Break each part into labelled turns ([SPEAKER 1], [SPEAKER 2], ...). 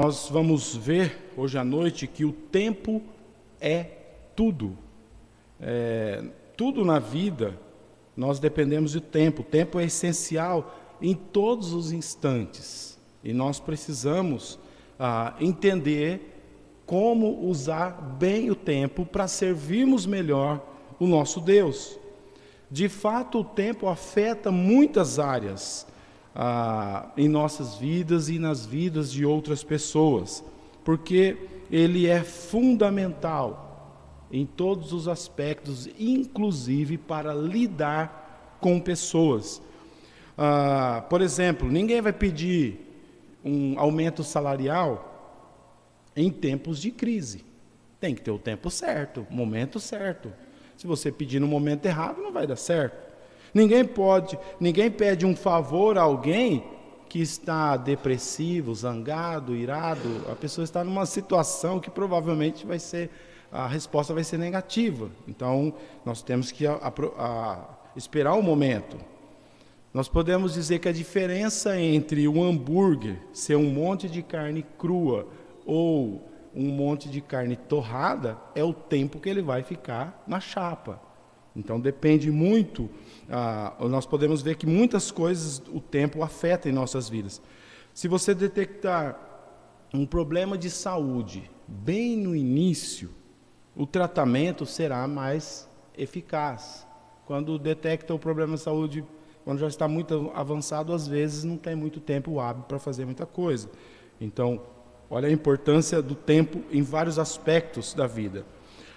[SPEAKER 1] Nós vamos ver hoje à noite que o tempo é tudo. Tudo na vida, nós dependemos do tempo. O tempo é essencial em todos os instantes. E nós precisamos entender como usar bem o tempo para servirmos melhor o nosso Deus. De fato, o tempo afeta muitas áreas em nossas vidas e nas vidas de outras pessoas, porque ele é fundamental em todos os aspectos, inclusive para lidar com pessoas. Por exemplo, ninguém vai pedir um aumento salarial em tempos de crise. Tem que ter o tempo certo, o momento certo. Se você pedir no momento errado, não vai dar certo. Ninguém pede um favor a alguém que está depressivo, zangado, irado. A pessoa está numa situação que provavelmente a resposta vai ser negativa. Então, nós temos que esperar o momento. Nós podemos dizer que a diferença entre um hambúrguer ser um monte de carne crua ou um monte de carne torrada é o tempo que ele vai ficar na chapa. Então depende muito, nós podemos ver que muitas coisas o tempo afeta em nossas vidas. Se você detectar um problema de saúde bem no início, o tratamento será mais eficaz. Quando detecta o problema de saúde, quando já está muito avançado, às vezes não tem muito tempo hábil para fazer muita coisa. Então, olha a importância do tempo em vários aspectos da vida.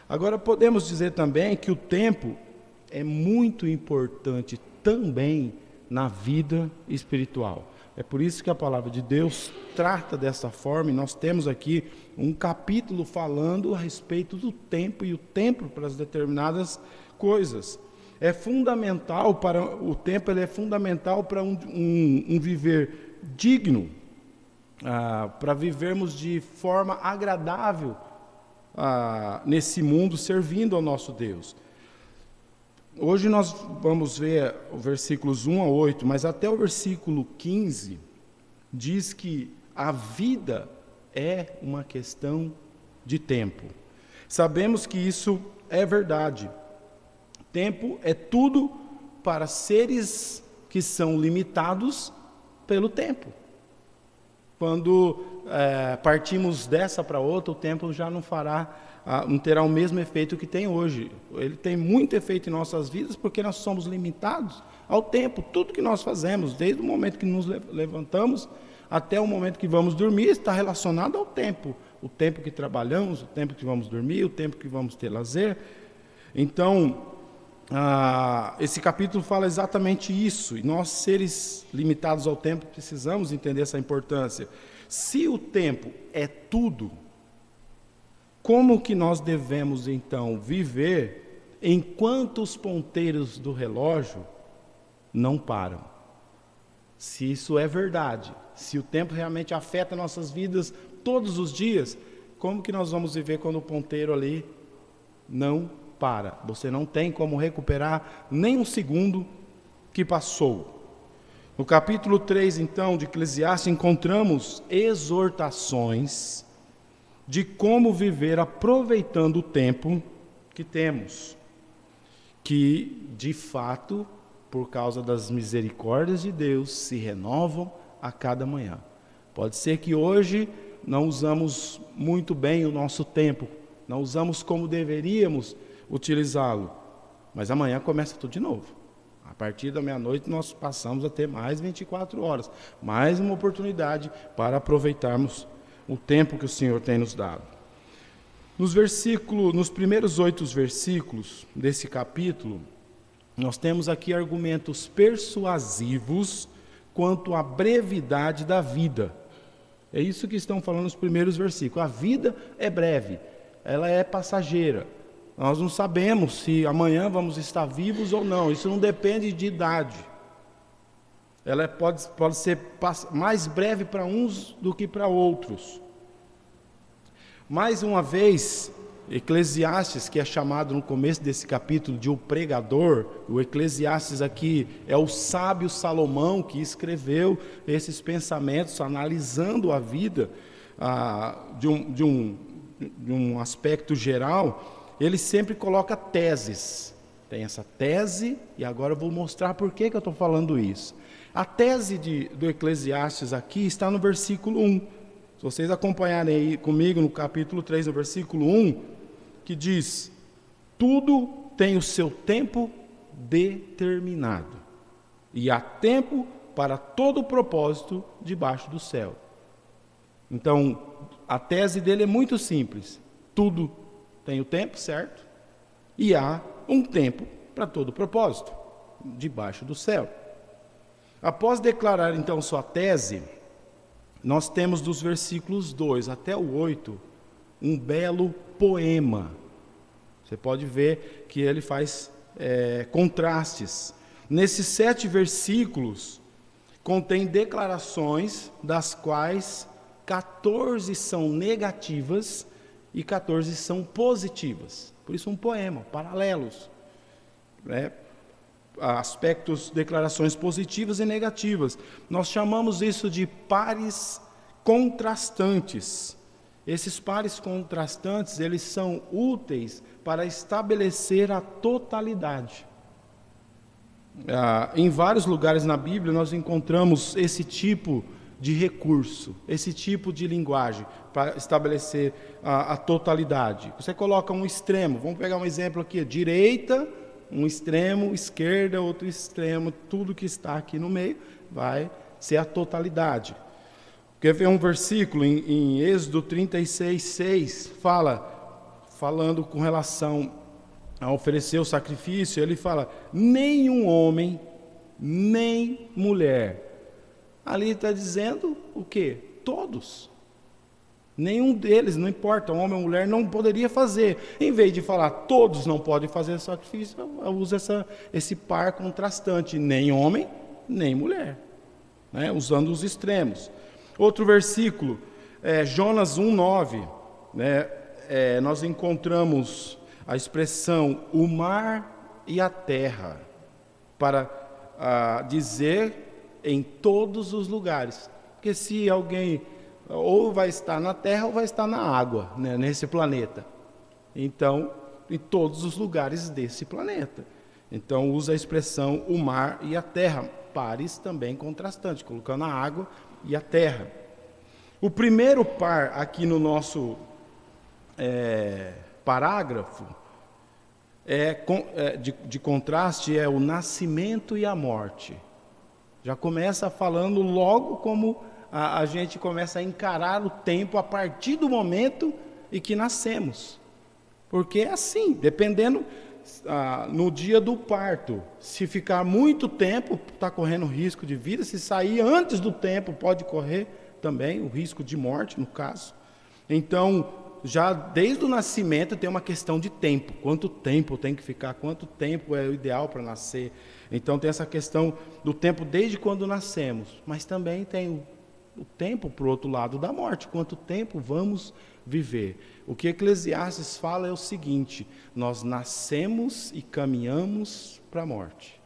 [SPEAKER 1] Agora, podemos dizer também que o tempo é muito importante também na vida espiritual. É por isso que a palavra de Deus trata dessa forma, e nós temos aqui um capítulo falando a respeito do tempo e o tempo para as determinadas coisas. É fundamental o tempo, ele é fundamental para um viver digno, para vivermos de forma agradável nesse mundo, servindo ao nosso Deus. Hoje nós vamos ver os versículos 1 a 8, mas até o versículo 15 diz que a vida é uma questão de tempo. Sabemos que isso é verdade. Tempo é tudo para seres que são limitados pelo tempo. Quando partimos dessa para outra, o tempo já não terá o mesmo efeito que tem hoje. Ele tem muito efeito em nossas vidas porque nós somos limitados ao tempo. Tudo que nós fazemos, desde o momento que nos levantamos até o momento que vamos dormir, está relacionado ao tempo. O tempo que trabalhamos, o tempo que vamos dormir, o tempo que vamos ter lazer. Então, esse capítulo fala exatamente isso. E nós, seres limitados ao tempo, precisamos entender essa importância. Se o tempo é tudo, como que nós devemos, então, viver enquanto os ponteiros do relógio não param? Se isso é verdade, se o tempo realmente afeta nossas vidas todos os dias, como que nós vamos viver quando o ponteiro ali não para? Você não tem como recuperar nem um segundo que passou. No capítulo 3, então, de Eclesiastes, encontramos exortações de como viver aproveitando o tempo que temos, que, de fato, por causa das misericórdias de Deus, se renovam a cada manhã. Pode ser que hoje não usamos muito bem o nosso tempo, não usamos como deveríamos utilizá-lo, mas amanhã começa tudo de novo. A partir da meia-noite nós passamos a ter mais 24 horas, mais uma oportunidade para aproveitarmos o tempo que o Senhor tem nos dado. Nos primeiros 8 versículos desse capítulo, nós temos aqui argumentos persuasivos quanto à brevidade da vida. É isso que estão falando nos primeiros versículos. A vida é breve, ela é passageira. Nós não sabemos se amanhã vamos estar vivos ou não. Isso não depende de idade. Ela pode ser mais breve para uns do que para outros. Mais uma vez, Eclesiastes, que é chamado no começo desse capítulo de o pregador, o Eclesiastes aqui é o sábio Salomão que escreveu esses pensamentos, analisando a vida. de um aspecto geral, ele sempre coloca teses. Tem essa tese, e agora eu vou mostrar por que eu estou falando isso. A tese do Eclesiastes aqui está no versículo 1. Se vocês acompanharem aí comigo no capítulo 3, no versículo 1, que diz: tudo tem o seu tempo determinado, e há tempo para todo propósito debaixo do céu. Então, a tese dele é muito simples. Tudo tem o tempo, certo? E há um tempo para todo propósito debaixo do céu. Após declarar então sua tese, nós temos dos versículos 2 até o 8 um belo poema. Você pode ver que ele faz contrastes. Nesses 7 versículos, contém declarações, das quais 14 são negativas e 14 são positivas. Por isso um poema, paralelos. Aspectos, declarações positivas e negativas. Nós chamamos isso de pares contrastantes. Esses pares contrastantes, eles são úteis para estabelecer a totalidade. Em vários lugares na Bíblia nós encontramos esse tipo de recurso, esse tipo de linguagem para estabelecer a totalidade. Você coloca um extremo, vamos pegar um exemplo aqui, direita, um extremo, esquerda, outro extremo, tudo que está aqui no meio vai ser a totalidade. Quer ver um versículo em Êxodo 36:6, falando com relação a oferecer o sacrifício, ele fala: nenhum homem, nem mulher. Ali está dizendo o quê? Todos. Nenhum deles, não importa, homem ou mulher, não poderia fazer. Em vez de falar todos não podem fazer sacrifício, eu uso esse par contrastante, nem homem, nem mulher, usando os extremos. Outro versículo, Jonas 1:9, nós encontramos a expressão o mar e a terra, para dizer em todos os lugares. Porque se alguém ou vai estar na terra ou vai estar na água, nesse planeta. Então, em todos os lugares desse planeta. Então, usa a expressão o mar e a terra, pares também contrastantes, colocando a água e a terra. O primeiro par aqui no nosso parágrafo de contraste é o nascimento e a morte. Já começa falando logo como a gente começa a encarar o tempo a partir do momento em que nascemos. Porque é assim, dependendo no dia do parto, se ficar muito tempo, está correndo risco de vida. Se sair antes do tempo, pode correr também o risco de morte, no caso. Então, já desde o nascimento tem uma questão de tempo. Quanto tempo tem que ficar? Quanto tempo é o ideal para nascer? Então, tem essa questão do tempo desde quando nascemos. Mas também tem o tempo, para o outro lado, da morte. Quanto tempo vamos viver? O que Eclesiastes fala é o seguinte: nós nascemos e caminhamos para a morte.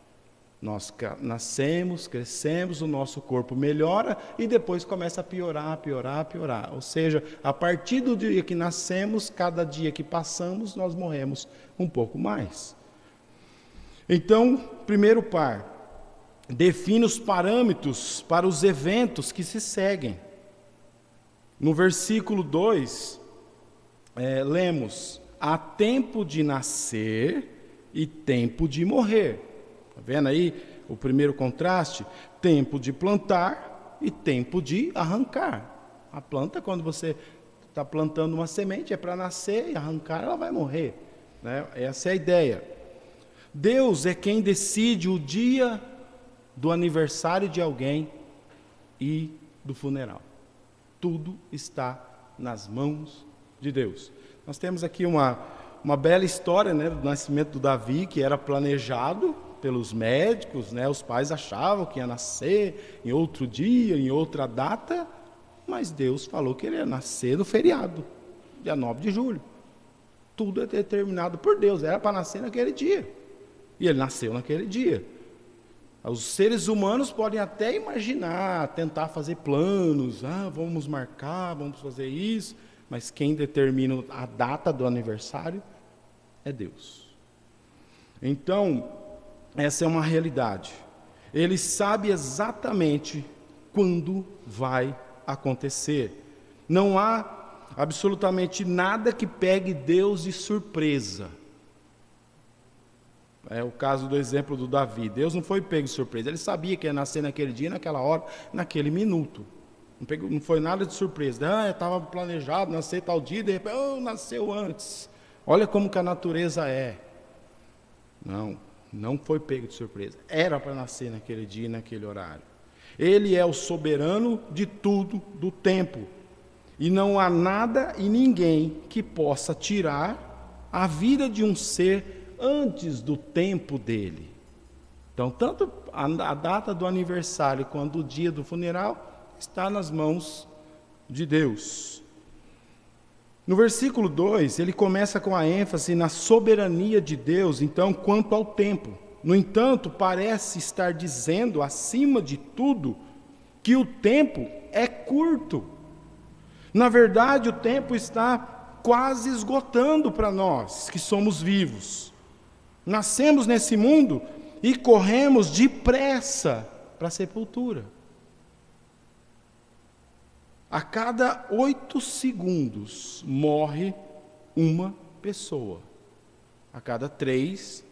[SPEAKER 1] Nós nascemos, crescemos, o nosso corpo melhora e depois começa a piorar, piorar, piorar. Ou seja, a partir do dia que nascemos, cada dia que passamos, nós morremos um pouco mais. Então, primeiro par, define os parâmetros para os eventos que se seguem. No versículo 2, lemos: há tempo de nascer e tempo de morrer. Está vendo aí o primeiro contraste? Tempo de plantar e tempo de arrancar. A planta, quando você está plantando uma semente, é para nascer e arrancar, ela vai morrer. Essa é a ideia. Deus é quem decide o dia do aniversário de alguém e do funeral. Tudo está nas mãos de Deus. Nós temos aqui uma bela história, do nascimento do Davi, que era planejado pelos médicos, os pais achavam que ia nascer em outro dia, em outra data, mas Deus falou que ele ia nascer no feriado, dia 9 de julho. Tudo é determinado por Deus, era para nascer naquele dia, e ele nasceu naquele dia. Os seres humanos podem até imaginar, tentar fazer planos, vamos marcar, vamos fazer isso, mas quem determina a data do aniversário é Deus. Então, essa é uma realidade. Ele sabe exatamente quando vai acontecer. Não há absolutamente nada que pegue Deus de surpresa. É o caso do exemplo do Davi. Deus não foi pego de surpresa. Ele sabia que ia nascer naquele dia, naquela hora, naquele minuto. Não foi nada de surpresa. Estava planejado nascer tal dia, de repente, nasceu antes. Olha como que a natureza é. Não foi pego de surpresa. Era para nascer naquele dia, naquele horário. Ele é o soberano de tudo, do tempo. E não há nada e ninguém que possa tirar a vida de um ser antes do tempo dele. Então, tanto a data do aniversário quanto o dia do funeral está nas mãos de Deus. No versículo 2, ele começa com a ênfase na soberania de Deus, então, quanto ao tempo. No entanto, parece estar dizendo, acima de tudo, que o tempo é curto. Na verdade, o tempo está quase esgotando para nós, que somos vivos. Nascemos nesse mundo e corremos depressa para a sepultura. A cada 8 segundos morre uma pessoa. A cada 3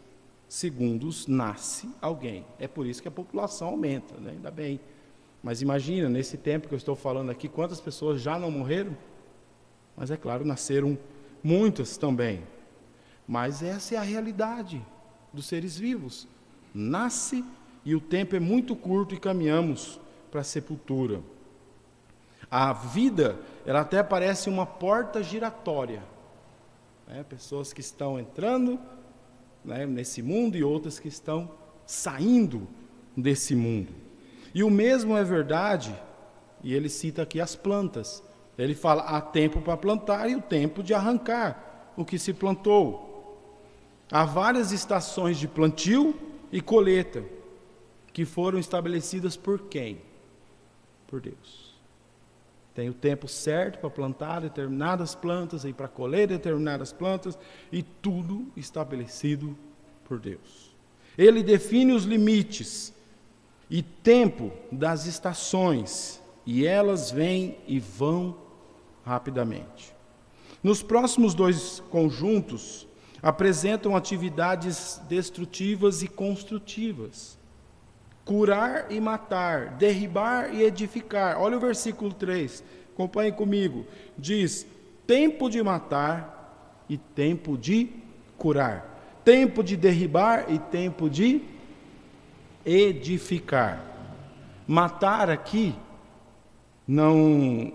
[SPEAKER 1] segundos nasce alguém. É por isso que a população aumenta, né? Ainda bem. Mas imagina, nesse tempo que eu estou falando aqui, quantas pessoas já não morreram? Mas é claro, nasceram muitas também. Mas essa é a realidade dos seres vivos. Nasce e o tempo é muito curto e caminhamos para a sepultura. A vida, ela até parece uma porta giratória. Pessoas que estão entrando, nesse mundo e outras que estão saindo desse mundo. E o mesmo é verdade, e ele cita aqui as plantas. Ele fala, há tempo para plantar e o tempo de arrancar o que se plantou. Há várias estações de plantio e colheita que foram estabelecidas por quem? Por Deus. Tem o tempo certo para plantar determinadas plantas e para colher determinadas plantas, e tudo estabelecido por Deus. Ele define os limites e tempo das estações, e elas vêm e vão rapidamente. Nos próximos 2 conjuntos, apresentam atividades destrutivas e construtivas. Curar e matar, derribar e edificar. Olha o versículo 3, acompanhe comigo. Diz, tempo de matar e tempo de curar. Tempo de derribar e tempo de edificar. Matar aqui não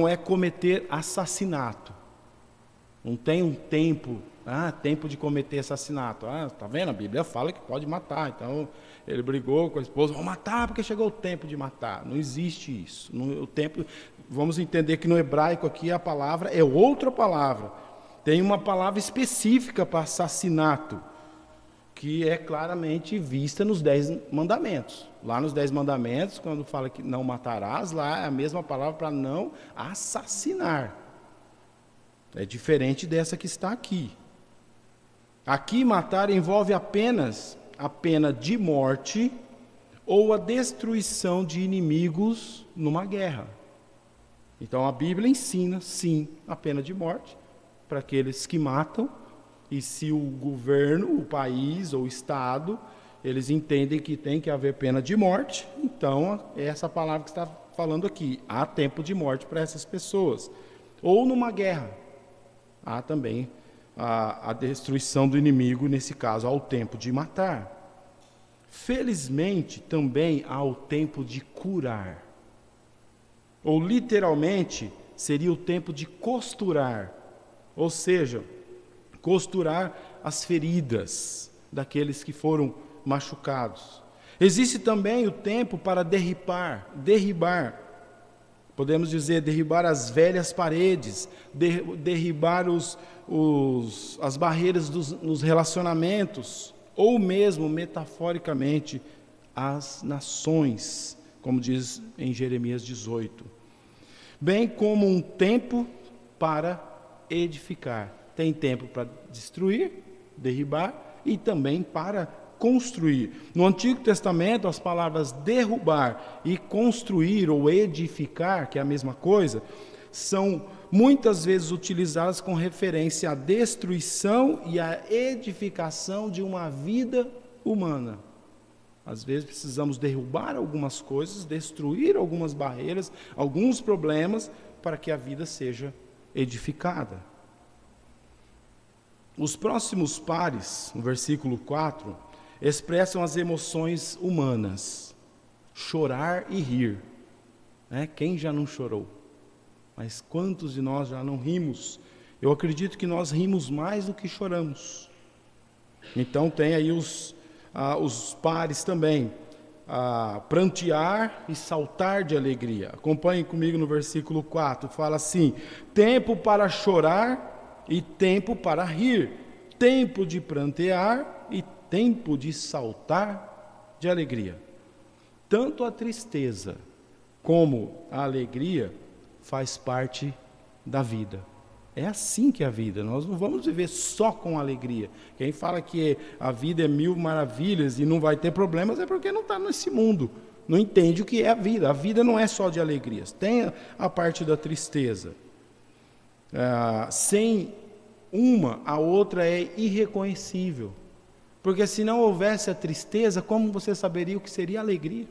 [SPEAKER 1] é cometer assassinato. Não tem um tempo, tempo de cometer assassinato. Tá vendo? A Bíblia fala que pode matar. Então, ele brigou com a esposa, vou matar porque chegou o tempo de matar. Não existe isso. O tempo, vamos entender que no hebraico aqui a palavra é outra palavra. Tem uma palavra específica para assassinato, que é claramente vista nos 10 mandamentos. Lá nos 10 mandamentos, quando fala que não matarás, lá é a mesma palavra para não assassinar. É diferente dessa que está aqui. Aqui, matar envolve apenas a pena de morte ou a destruição de inimigos numa guerra. Então, a Bíblia ensina, sim, a pena de morte para aqueles que matam, e se o governo, o país ou o Estado, eles entendem que tem que haver pena de morte, então é essa palavra que está falando aqui. Há tempo de morte para essas pessoas. Ou numa guerra. Há também a destruição do inimigo, nesse caso, há o tempo de matar. Felizmente, também há o tempo de curar. Ou, literalmente, seria o tempo de costurar. Ou seja, costurar as feridas daqueles que foram machucados. Existe também o tempo para derribar. Podemos dizer, derribar as velhas paredes, derribar as barreiras nos relacionamentos, ou mesmo metaforicamente as nações, como diz em Jeremias 18, bem como um tempo para edificar. Tem tempo para destruir, derribar e também para construir. No Antigo Testamento, as palavras derrubar e construir ou edificar, que é a mesma coisa, são muitas vezes utilizadas com referência à destruição e à edificação de uma vida humana. Às vezes precisamos derrubar algumas coisas, destruir algumas barreiras, alguns problemas, para que a vida seja edificada. Os próximos pares, no versículo 4, expressam as emoções humanas, chorar e rir. Quem já não chorou? Mas quantos de nós já não rimos? Eu acredito que nós rimos mais do que choramos. Então tem aí os pares também, prantear e saltar de alegria. Acompanhem comigo no versículo 4, fala assim: tempo para chorar e tempo para rir, tempo de prantear e tempo de saltar de alegria. Tanto a tristeza como a alegria faz parte da vida. É assim que é a vida. Nós não vamos viver só com alegria. Quem fala que a vida é mil maravilhas e não vai ter problemas é porque não está nesse mundo. Não entende o que é a vida. A vida não é só de alegrias. Tem a parte da tristeza. Sem uma, a outra é irreconhecível. Porque se não houvesse a tristeza, como você saberia o que seria a alegria?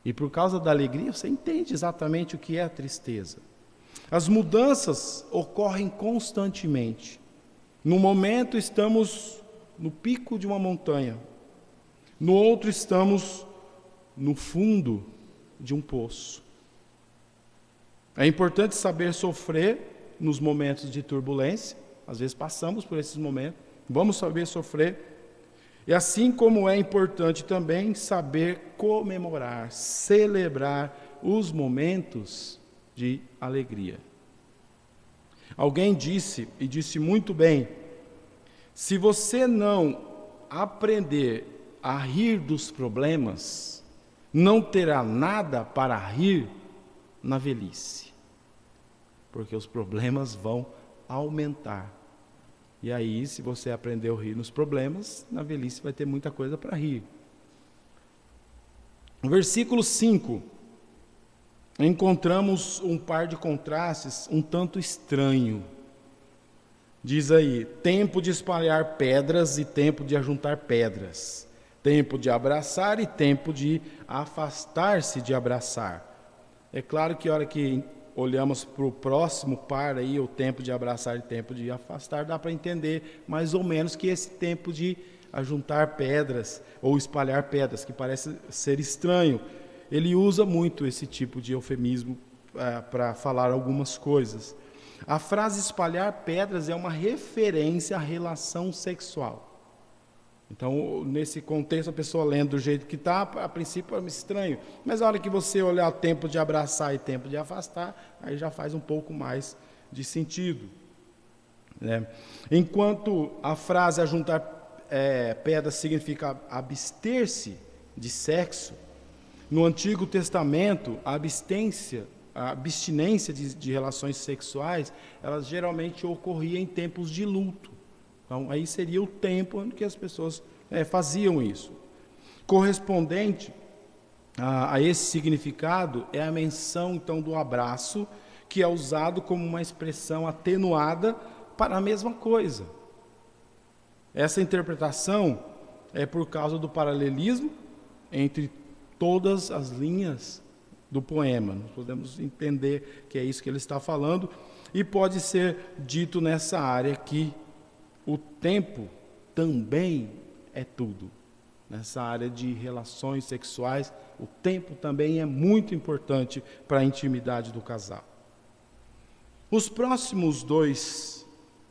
[SPEAKER 1] E por causa da alegria, você entende exatamente o que é a tristeza. As mudanças ocorrem constantemente. No momento estamos no pico de uma montanha. No outro estamos no fundo de um poço. É importante saber sofrer nos momentos de turbulência. Às vezes passamos por esses momentos. Vamos saber sofrer. E assim como é importante também saber comemorar, celebrar os momentos de alegria. Alguém disse, e disse muito bem: se você não aprender a rir dos problemas, não terá nada para rir na velhice, porque os problemas vão aumentar. E aí, se você aprender a rir nos problemas, na velhice vai ter muita coisa para rir. No versículo 5, encontramos um par de contrastes um tanto estranho. Diz aí: tempo de espalhar pedras e tempo de ajuntar pedras. Tempo de abraçar e tempo de afastar-se de abraçar. É claro que a hora que olhamos para o próximo par aí, o tempo de abraçar e o tempo de afastar, dá para entender mais ou menos que esse tempo de ajuntar pedras ou espalhar pedras, que parece ser estranho, ele usa muito esse tipo de eufemismo para falar algumas coisas. A frase espalhar pedras é uma referência à relação sexual. Então, nesse contexto, a pessoa lendo do jeito que está, a princípio é estranho. Mas a hora que você olhar tempo de abraçar e tempo de afastar, aí já faz um pouco mais de sentido. Enquanto a frase ajuntar pedras significa abster-se de sexo, no Antigo Testamento, a abstinência de relações sexuais, elas geralmente ocorria em tempos de luto. Então, aí seria o tempo em que as pessoas faziam isso. Correspondente a esse significado é a menção, então, do abraço, que é usado como uma expressão atenuada para a mesma coisa. Essa interpretação é por causa do paralelismo entre todas as linhas do poema. Nós podemos entender que é isso que ele está falando, e pode ser dito nessa área que o tempo também é tudo. Nessa área de relações sexuais, o tempo também é muito importante para a intimidade do casal. Os próximos dois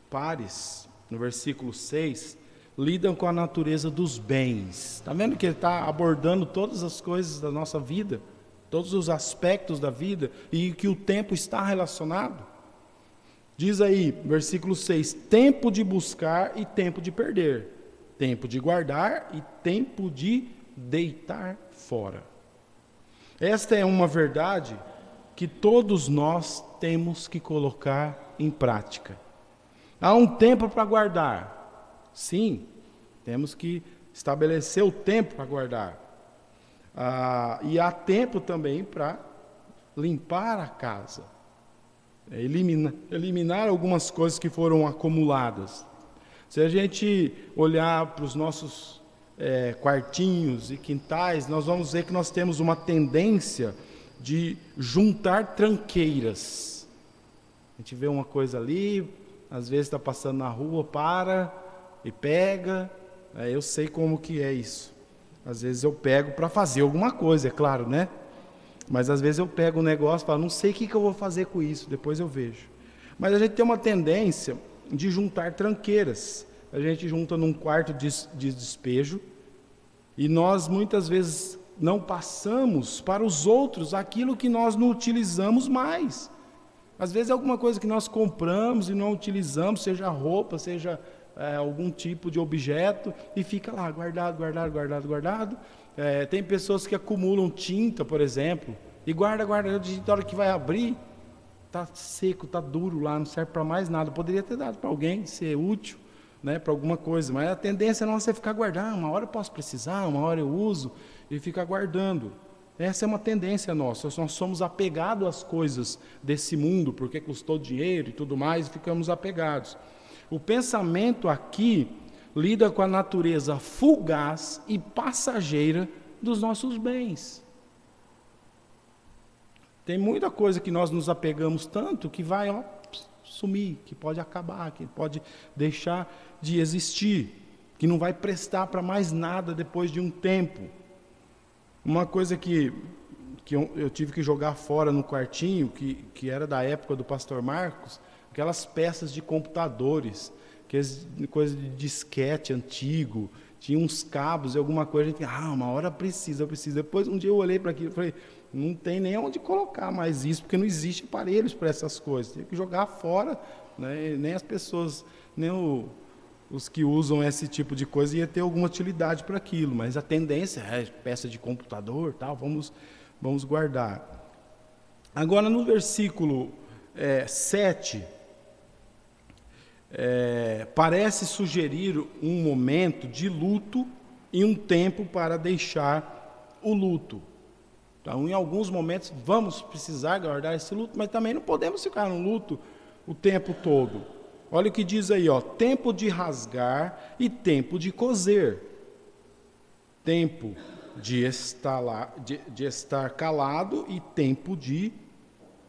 [SPEAKER 1] pares, no versículo 6, lidam com a natureza dos bens. Está vendo que ele está abordando todas as coisas da nossa vida, todos os aspectos da vida, e que o tempo está relacionado? Diz aí, versículo 6, tempo de buscar e tempo de perder. tempo de guardar e tempo de deitar fora. Esta é uma verdade que todos nós temos que colocar em prática. Há um tempo para guardar. Sim, temos que estabelecer o tempo para guardar. E há tempo também para limpar a casa. Eliminar algumas coisas que foram acumuladas. Se a gente olhar para os nossos quartinhos e quintais, nós vamos ver que nós temos uma tendência de juntar tranqueiras. A gente vê uma coisa ali, às vezes está passando na rua, para e pega. Eu sei como que é isso. Às vezes eu pego para fazer alguma coisa, é claro, né? Mas às vezes eu pego um negócio e falo, não sei o que eu vou fazer com isso, depois eu vejo. Mas a gente tem uma tendência de juntar tranqueiras. A gente junta num quarto de despejo e nós muitas vezes não passamos para os outros aquilo que nós não utilizamos mais. Às vezes é alguma coisa que nós compramos e não utilizamos, seja roupa, seja algum tipo de objeto, e fica lá guardado. Tem pessoas que acumulam tinta, por exemplo, e guarda, a hora que vai abrir, está seco, está duro lá, não serve para mais nada. Poderia ter dado para alguém, ser útil, né, para alguma coisa, mas a tendência nossa é ficar guardando. Uma hora eu posso precisar, uma hora eu uso, e ficar guardando. Essa é uma tendência nossa. Nós somos apegados às coisas desse mundo, porque custou dinheiro e tudo mais, e ficamos apegados. O pensamento aqui lida com a natureza fugaz e passageira dos nossos bens. Tem muita coisa que nós nos apegamos tanto que vai sumir, que pode acabar, que pode deixar de existir, que não vai prestar para mais nada depois de um tempo. Uma coisa que eu tive que jogar fora no quartinho, que era da época do pastor Marcos, aquelas peças de computadores, coisa de disquete antigo, tinha uns cabos e alguma coisa, a gente, uma hora precisa. Depois um dia eu olhei para aquilo e falei, não tem nem onde colocar mais isso, porque não existe aparelhos para essas coisas, tem que jogar fora, né? Nem as pessoas, nem os que usam esse tipo de coisa ia ter alguma utilidade para aquilo, mas a tendência é peça de computador, tal, vamos guardar. Agora no versículo 7, parece sugerir um momento de luto e um tempo para deixar o luto. Então, em alguns momentos vamos precisar guardar esse luto, mas também não podemos ficar no luto o tempo todo. Olha o que diz aí, tempo de rasgar e tempo de coser. Tempo de estar calado e tempo de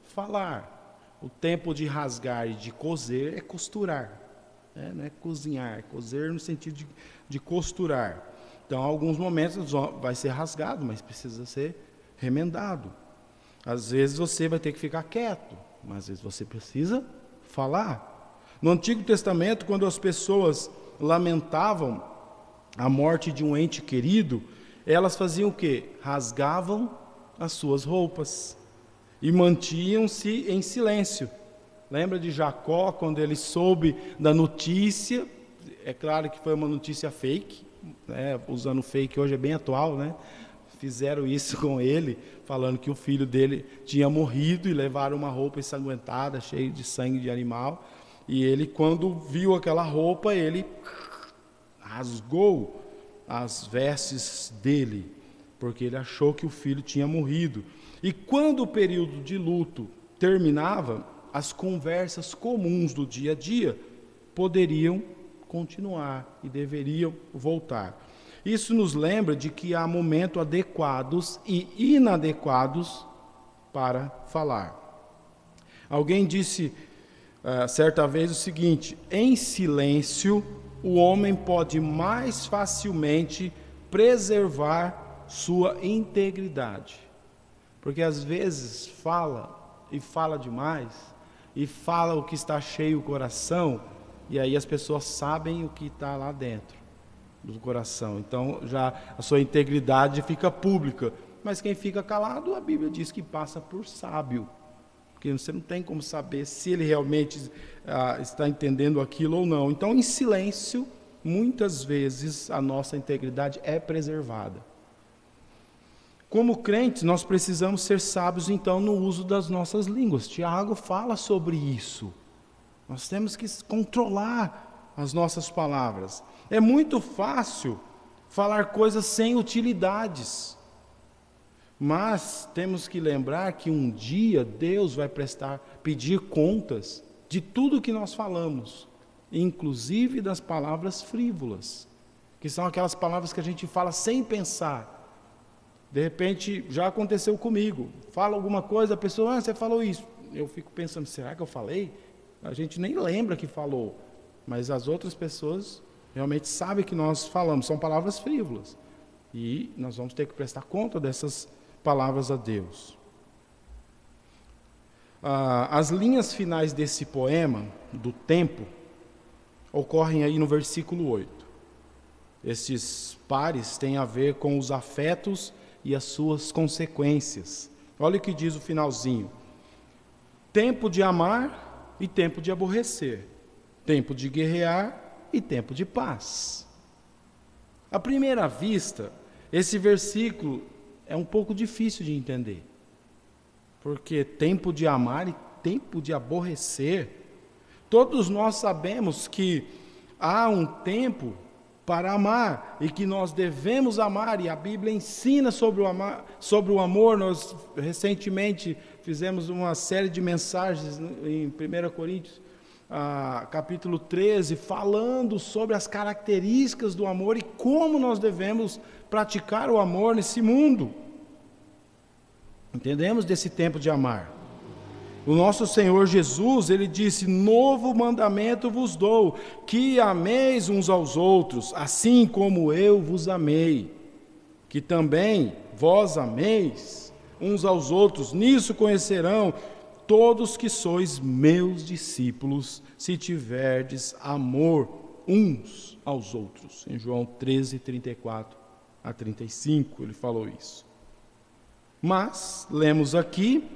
[SPEAKER 1] falar. O tempo de rasgar e de coser é costurar, não é cozinhar, é coser no sentido de costurar. Então, em alguns momentos vai ser rasgado, mas precisa ser remendado. Às vezes você vai ter que ficar quieto, mas às vezes você precisa falar. No Antigo Testamento, quando as pessoas lamentavam a morte de um ente querido, elas faziam o quê? Rasgavam as suas roupas e mantinham-se em silêncio. Lembra de Jacó, quando ele soube da notícia? É claro que foi uma notícia fake, usando fake hoje é bem atual, né? Fizeram isso com ele, falando que o filho dele tinha morrido e levaram uma roupa ensanguentada, cheia de sangue de animal. E ele, quando viu aquela roupa, ele rasgou as vestes dele, porque ele achou que o filho tinha morrido. E quando o período de luto terminava, as conversas comuns do dia a dia poderiam continuar e deveriam voltar. Isso nos lembra de que há momentos adequados e inadequados para falar. Alguém disse certa vez o seguinte: em silêncio, o homem pode mais facilmente preservar sua integridade. Porque às vezes fala e fala demais, e fala o que está cheio o coração, e aí as pessoas sabem o que está lá dentro do coração. Então já a sua integridade fica pública. Mas quem fica calado, a Bíblia diz que passa por sábio. Porque você não tem como saber se ele realmente está entendendo aquilo ou não. Então, em silêncio, muitas vezes a nossa integridade é preservada. Como crentes, nós precisamos ser sábios, então, no uso das nossas línguas. Tiago fala sobre isso. Nós temos que controlar as nossas palavras. É muito fácil falar coisas sem utilidades. Mas temos que lembrar que um dia Deus vai pedir contas de tudo que nós falamos, inclusive das palavras frívolas, que são aquelas palavras que a gente fala sem pensar. De repente, já aconteceu comigo, fala alguma coisa, a pessoa, você falou isso. Eu fico pensando, será que eu falei? A gente nem lembra que falou, mas as outras pessoas realmente sabem que nós falamos, são palavras frívolas. E nós vamos ter que prestar conta dessas palavras a Deus. As linhas finais desse poema, do tempo, ocorrem aí no versículo 8. Esses pares têm a ver com os afetos e as suas consequências. Olha o que diz o finalzinho: tempo de amar e tempo de aborrecer, tempo de guerrear e tempo de paz. À primeira vista, esse versículo é um pouco difícil de entender, porque tempo de amar e tempo de aborrecer, todos nós sabemos que há um tempo para amar e que nós devemos amar, e a Bíblia ensina sobre o amor. Nós recentemente fizemos uma série de mensagens em 1 Coríntios, capítulo 13, falando sobre as características do amor e como nós devemos praticar o amor nesse mundo. Entendemos desse tempo de amar. O nosso Senhor Jesus, Ele disse: novo mandamento vos dou, que ameis uns aos outros, assim como eu vos amei, que também vós ameis uns aos outros. Nisso conhecerão todos que sois meus discípulos, se tiverdes amor uns aos outros. Em João 13, 34 a 35, ele falou isso. Mas, lemos aqui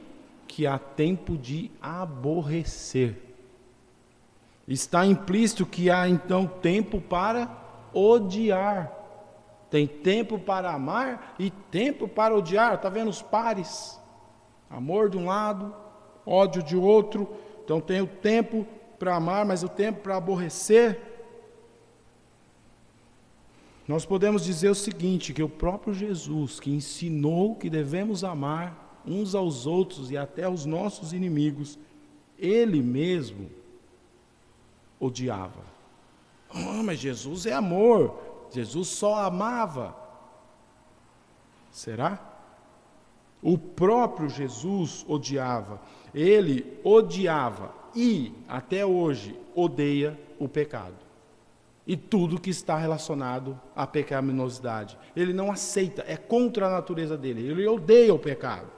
[SPEAKER 1] que há tempo de aborrecer. Está implícito que há então tempo para odiar. Tem tempo para amar e tempo para odiar. Está vendo os pares? Amor de um lado, ódio de outro. Então tem o tempo para amar, mas o tempo para aborrecer. Nós podemos dizer o seguinte, que o próprio Jesus, que ensinou que devemos amar uns aos outros e até aos nossos inimigos, Ele mesmo odiava. Mas Jesus é amor, Jesus só amava. Será? O próprio Jesus odiava. Ele odiava e, até hoje, odeia o pecado. E tudo que está relacionado à pecaminosidade. Ele não aceita, é contra a natureza dele. Ele odeia o pecado.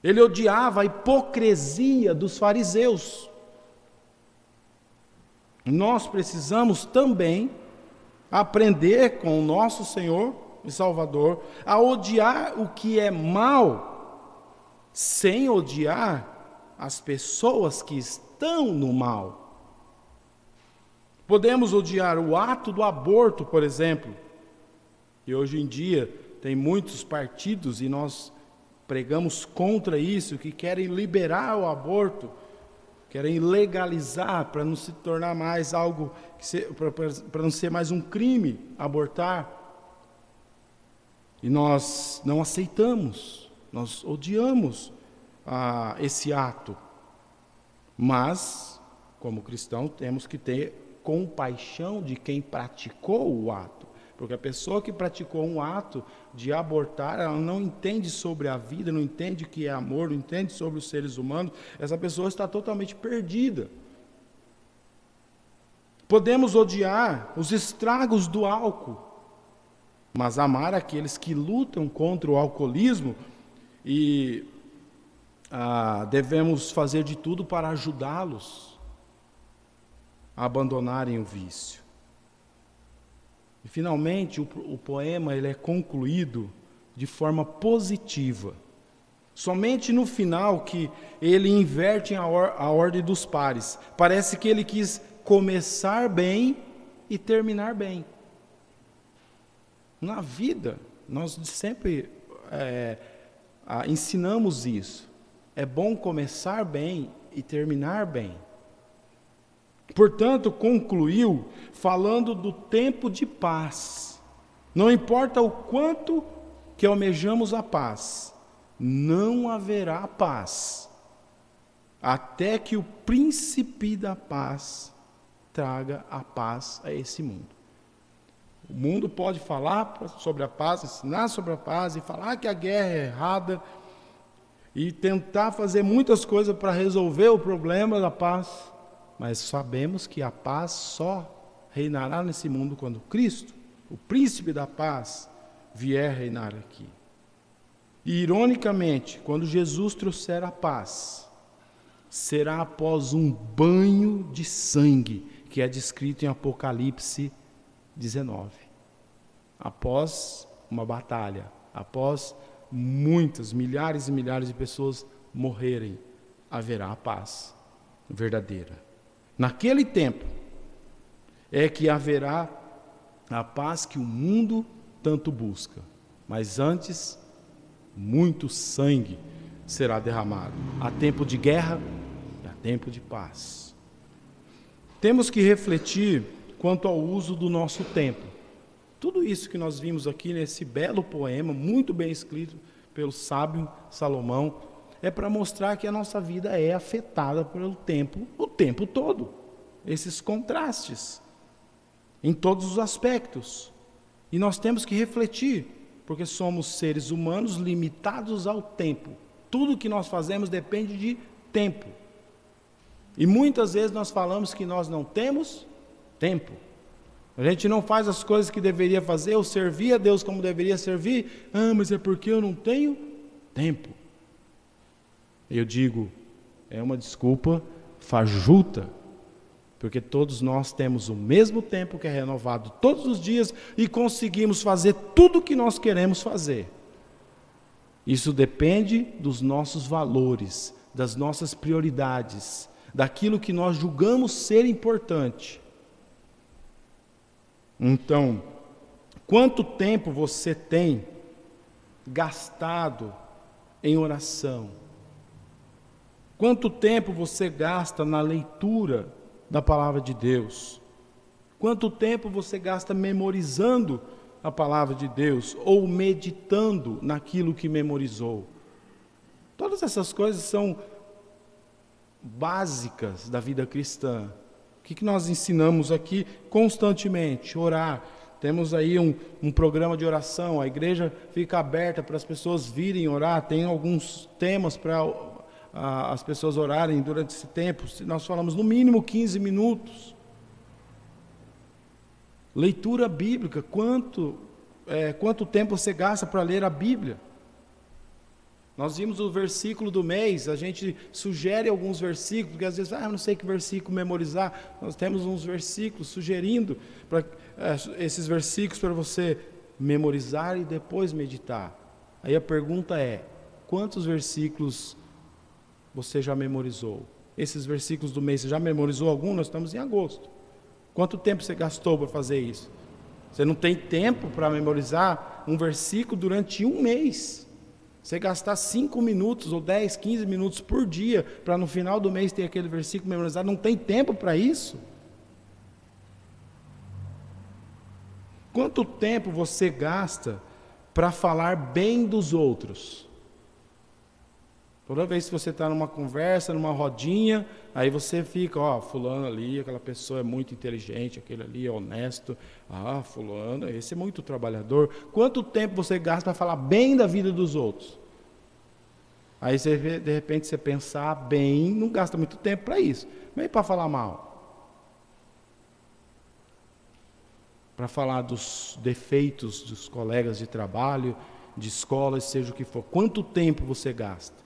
[SPEAKER 1] Ele odiava a hipocrisia dos fariseus. Nós precisamos também aprender com o nosso Senhor e Salvador a odiar o que é mal, sem odiar as pessoas que estão no mal. Podemos odiar o ato do aborto, por exemplo. E hoje em dia tem muitos partidos, e nós pregamos contra isso, que querem liberar o aborto, querem legalizar para não se tornar mais algo, para não ser mais um crime abortar. E nós não aceitamos, nós odiamos esse ato. Mas, como cristão, temos que ter compaixão de quem praticou o ato. Porque a pessoa que praticou um ato de abortar, ela não entende sobre a vida, não entende o que é amor, não entende sobre os seres humanos. Essa pessoa está totalmente perdida. Podemos odiar os estragos do álcool, mas amar aqueles que lutam contra o alcoolismo e devemos fazer de tudo para ajudá-los a abandonarem o vício. E finalmente o poema ele é concluído de forma positiva. Somente no final que ele inverte a ordem dos pares. Parece que ele quis começar bem e terminar bem. Na vida, nós sempre ensinamos isso. É bom começar bem e terminar bem. Portanto, concluiu falando do tempo de paz. Não importa o quanto que almejamos a paz, não haverá paz, até que o príncipe da paz traga a paz a esse mundo. O mundo pode falar sobre a paz, ensinar sobre a paz e falar que a guerra é errada e tentar fazer muitas coisas para resolver o problema da paz, mas sabemos que a paz só reinará nesse mundo quando Cristo, o príncipe da paz, vier reinar aqui. E, ironicamente, quando Jesus trouxer a paz, será após um banho de sangue, que é descrito em Apocalipse 19. Após uma batalha, após muitas, milhares e milhares de pessoas morrerem, haverá a paz verdadeira. Naquele tempo é que haverá a paz que o mundo tanto busca, mas antes muito sangue será derramado. Há tempo de guerra e há tempo de paz. Temos que refletir quanto ao uso do nosso tempo. Tudo isso que nós vimos aqui nesse belo poema, muito bem escrito pelo sábio Salomão, é para mostrar que a nossa vida é afetada pelo tempo, o tempo todo. Esses contrastes, em todos os aspectos. E nós temos que refletir, porque somos seres humanos limitados ao tempo. Tudo que nós fazemos depende de tempo. E muitas vezes nós falamos que nós não temos tempo. A gente não faz as coisas que deveria fazer, ou servir a Deus como deveria servir. Mas é porque eu não tenho tempo. Eu digo, é uma desculpa fajuta, porque todos nós temos o mesmo tempo que é renovado todos os dias e conseguimos fazer tudo o que nós queremos fazer. Isso depende dos nossos valores, das nossas prioridades, daquilo que nós julgamos ser importante. Então, quanto tempo você tem gastado em oração? Quanto tempo você gasta na leitura da palavra de Deus? Quanto tempo você gasta memorizando a palavra de Deus ou meditando naquilo que memorizou? Todas essas coisas são básicas da vida cristã. O que nós ensinamos aqui constantemente? Orar. Temos aí um programa de oração, a igreja fica aberta para as pessoas virem orar, tem alguns temas para as pessoas orarem durante esse tempo. Nós falamos no mínimo 15 minutos. Leitura bíblica, quanto tempo você gasta para ler a Bíblia? Nós vimos o versículo do mês, a gente sugere alguns versículos, porque às vezes, eu não sei que versículo memorizar. Nós temos uns versículos sugerindo esses versículos para você memorizar e depois meditar. Aí a pergunta é, quantos versículos você já memorizou? Esses versículos do mês, você já memorizou algum? Nós estamos em agosto. Quanto tempo você gastou para fazer isso? Você não tem tempo para memorizar um versículo durante um mês. Você gastar 5 minutos ou 10, 15 minutos por dia para no final do mês ter aquele versículo memorizado, não tem tempo para isso? Quanto tempo você gasta para falar bem dos outros? Toda vez que você está numa conversa, numa rodinha, aí você fica, fulano ali, aquela pessoa é muito inteligente, aquele ali é honesto, fulano, esse é muito trabalhador. Quanto tempo você gasta para falar bem da vida dos outros? Aí você, de repente você pensar bem, não gasta muito tempo para isso, mas e para falar mal? Para falar dos defeitos dos colegas de trabalho, de escola, seja o que for. Quanto tempo você gasta?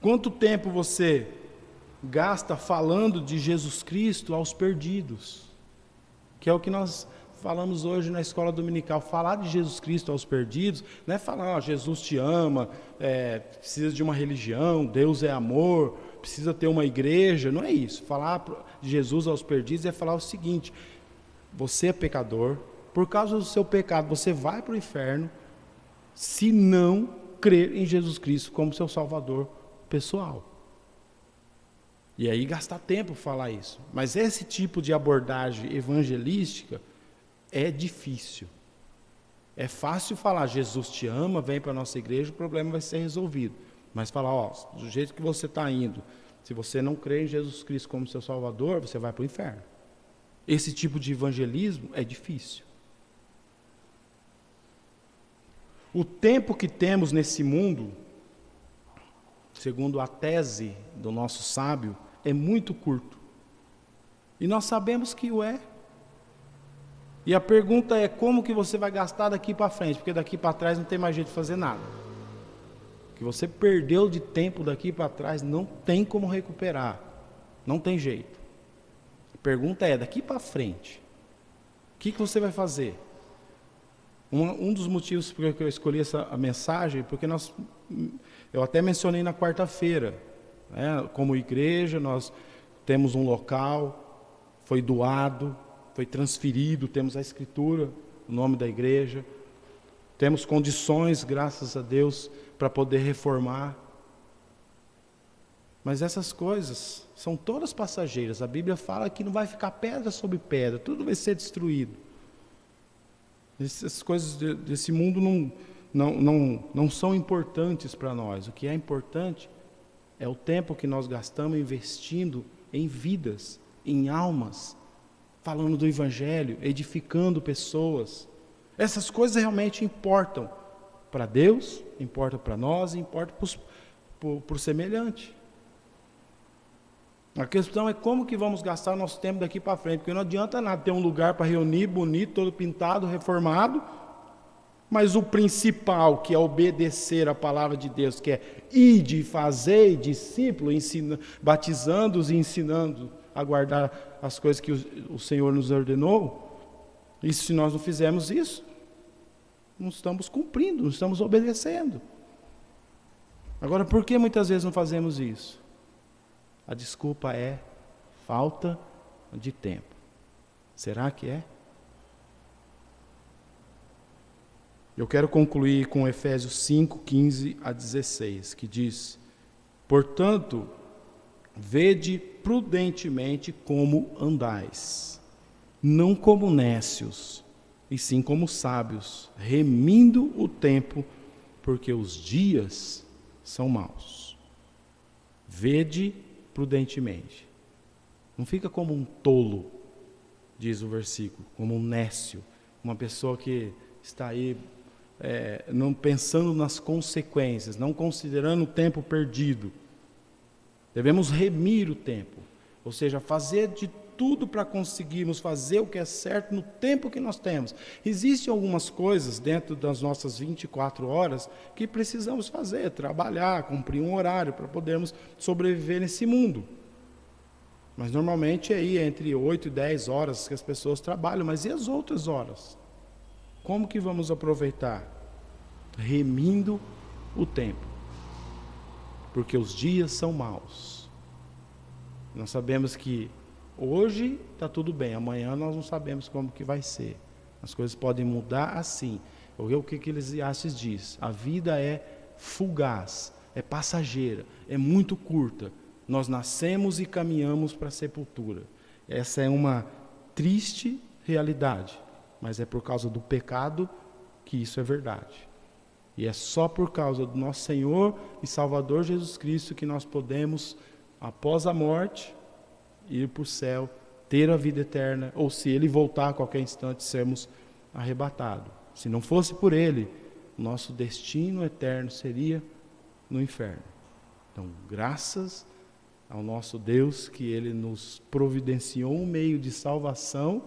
[SPEAKER 1] Quanto tempo você gasta falando de Jesus Cristo aos perdidos? Que é o que nós falamos hoje na escola dominical. Falar de Jesus Cristo aos perdidos não é falar, Jesus te ama, precisa de uma religião, Deus é amor, precisa ter uma igreja, não é isso. Falar de Jesus aos perdidos é falar o seguinte: você é pecador, por causa do seu pecado você vai para o inferno, se não crer em Jesus Cristo como seu Salvador pessoal. E aí gastar tempo para falar isso. Mas esse tipo de abordagem evangelística é difícil. É fácil falar, Jesus te ama, vem para a nossa igreja, o problema vai ser resolvido. Mas falar, do jeito que você está indo, se você não crê em Jesus Cristo como seu Salvador, você vai para o inferno. Esse tipo de evangelismo é difícil. O tempo que temos nesse mundo, segundo a tese do nosso sábio, é muito curto. E nós sabemos que o é. E a pergunta é: como que você vai gastar daqui para frente? Porque daqui para trás não tem mais jeito de fazer nada. O que você perdeu de tempo daqui para trás não tem como recuperar. Não tem jeito. A pergunta é: daqui para frente, o que você vai fazer? Um dos motivos por que eu escolhi a mensagem, porque eu até mencionei na quarta-feira, como igreja, nós temos um local, foi doado, foi transferido, temos a escritura, o nome da igreja, temos condições, graças a Deus, para poder reformar. Mas essas coisas são todas passageiras. A Bíblia fala que não vai ficar pedra sobre pedra, tudo vai ser destruído. Essas coisas desse mundo não são importantes para nós. O que é importante é o tempo que nós gastamos investindo em vidas, em almas, falando do Evangelho, edificando pessoas. Essas coisas realmente importam para Deus, importam para nós, importam para o semelhante. A questão é como que vamos gastar nosso tempo daqui para frente, porque não adianta nada ter um lugar para reunir, bonito, todo pintado, reformado, mas o principal, que é obedecer a palavra de Deus, que é ide e fazei discípulo, batizando-os e ensinando a guardar as coisas que o Senhor nos ordenou. E se nós não fizermos isso, não estamos cumprindo, não estamos obedecendo. Agora, por que muitas vezes não fazemos isso? A desculpa é falta de tempo. Será que é? Eu quero concluir com Efésios 5, 15 a 16, que diz: portanto, vede prudentemente como andais, não como nécios, e sim como sábios, remindo o tempo, porque os dias são maus. Vede prudentemente. Não fica como um tolo, diz o versículo, como um nécio, uma pessoa que está aí não pensando nas consequências, não considerando o tempo perdido. Devemos remir o tempo, ou seja, fazer de tudo para conseguirmos fazer o que é certo no tempo que nós temos. Existem algumas coisas dentro das nossas 24 horas que precisamos fazer, trabalhar, cumprir um horário para podermos sobreviver nesse mundo. Mas normalmente é aí entre 8 e 10 horas que as pessoas trabalham, mas e as outras horas? Como que vamos aproveitar? Remindo o tempo, porque os dias são maus. Nós sabemos que hoje está tudo bem, amanhã nós não sabemos como que vai ser. As coisas podem mudar assim. O que Eclesiastes diz? A vida é fugaz, é passageira, é muito curta. Nós nascemos e caminhamos para a sepultura. Essa é uma triste realidade, mas é por causa do pecado que isso é verdade. E é só por causa do nosso Senhor e Salvador Jesus Cristo que nós podemos, após a morte, ir para o céu, ter a vida eterna, ou se Ele voltar a qualquer instante, sermos arrebatados. Se não fosse por Ele, o nosso destino eterno seria no inferno. Então, graças ao nosso Deus, que Ele nos providenciou um meio de salvação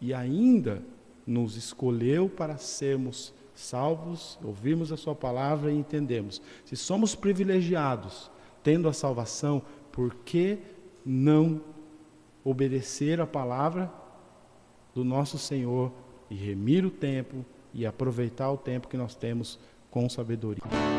[SPEAKER 1] e ainda nos escolheu para sermos salvos, ouvirmos a sua palavra e entendemos. Se somos privilegiados, tendo a salvação, por que não obedecer a palavra do nosso Senhor e remir o tempo e aproveitar o tempo que nós temos com sabedoria?